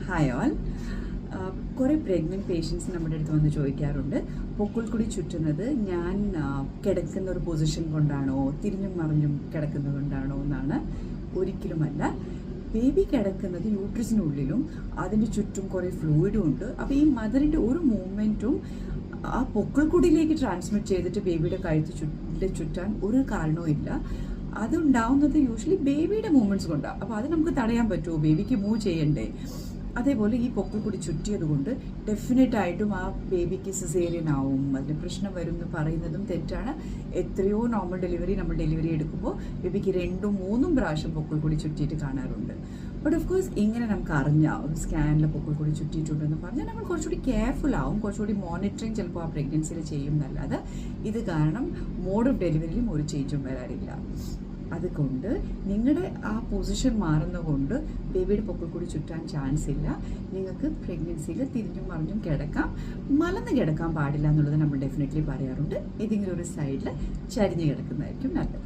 Hi all. കുറേ pregnant patients നമ്മുടെ അടുത്ത് വന്ന് ചോദിക്കാറുണ്ട്, പൊക്കിൾ കൂടി ചുറ്റുന്നത് ഞാൻ കിടക്കുന്ന ഒരു പൊസിഷൻ കൊണ്ടാണോ, തിരിഞ്ഞും മറിഞ്ഞും കിടക്കുന്നത് കൊണ്ടാണോ എന്നാണ്. ഒരിക്കലുമല്ല. ബേബി കിടക്കുന്നത് യൂട്രസിനുള്ളിലും അതിൻ്റെ ചുറ്റും കുറേ ഫ്ലൂയിഡും ഉണ്ട്. അപ്പോൾ ഈ മദറിൻ്റെ ഒരു മൂവ്മെൻറ്റും ആ പൊക്കിൾ കൂടിയിലേക്ക് ട്രാൻസ്മിറ്റ് ചെയ്തിട്ട് ബേബിയുടെ കഴുത്ത് ചുറ്റാൻ ഒരു കാരണവും ഇല്ല. അതുണ്ടാവുന്നത് യൂഷ്വലി ബേബിയുടെ മൂവ്മെൻറ്റ്സ് കൊണ്ടാണ്. അപ്പോൾ അത് നമുക്ക് തടയാൻ പറ്റുമോ? ബേബിക്ക് മൂവ് ചെയ്യണ്ടേ? അതേപോലെ ഈ പൊക്കിൾ കൂടി ചുറ്റിയത് കൊണ്ട് ഡെഫിനറ്റായിട്ടും ആ ബേബിക്ക് സിസേറിയൻ ആവും, അതിന് പ്രശ്നം വരും എന്ന് പറയുന്നതും തെറ്റാണ്. എത്രയോ നോർമൽ നമ്മൾ ഡെലിവറി എടുക്കുമ്പോൾ ബേബിക്ക് 2-3 പ്രാവശ്യം പൊക്കിൾ കൂടി ചുറ്റിയിട്ട് കാണാറുണ്ട്. ബട്ട് ഓഫ് കോഴ്സ് ഇങ്ങനെ നമുക്ക് അറിഞ്ഞാൽ ഒരു സ്കാനിൽ പൊക്കിൾ കൂടി ചുറ്റിയിട്ടുണ്ടെന്ന് പറഞ്ഞാൽ നമ്മൾ കുറച്ചുകൂടി കെയർഫുൾ ആവും, കുറച്ചുകൂടി മോണിറ്ററിങ് ചിലപ്പോൾ ആ പ്രഗ്നൻസിയിൽ ചെയ്യും എന്നല്ലാതെ ഇത് കാരണം മോഡ് ഓഫ് ഡെലിവറിയിലും ഒരു ചേഞ്ചും വരാറില്ല. അതുകൊണ്ട് നിങ്ങളുടെ ആ പൊസിഷൻ മാറുന്നതുകൊണ്ട് ബേബിയുടെ പൊക്കിൾ കൂടി ചുറ്റാൻ ചാൻസ് ഇല്ല. നിങ്ങൾക്ക് പ്രഗ്നൻസിയിൽ തിരിഞ്ഞും മറിഞ്ഞും കിടക്കാം, മലന്ന് കിടക്കാൻ പാടില്ല എന്നുള്ളത് നമ്മൾ ഡെഫിനറ്റ്ലി പറയാറുണ്ട്. ഏതെങ്കിലും ഒരു സൈഡിൽ ചരിഞ്ഞ് കിടക്കുന്നതായിരിക്കും നല്ലത്.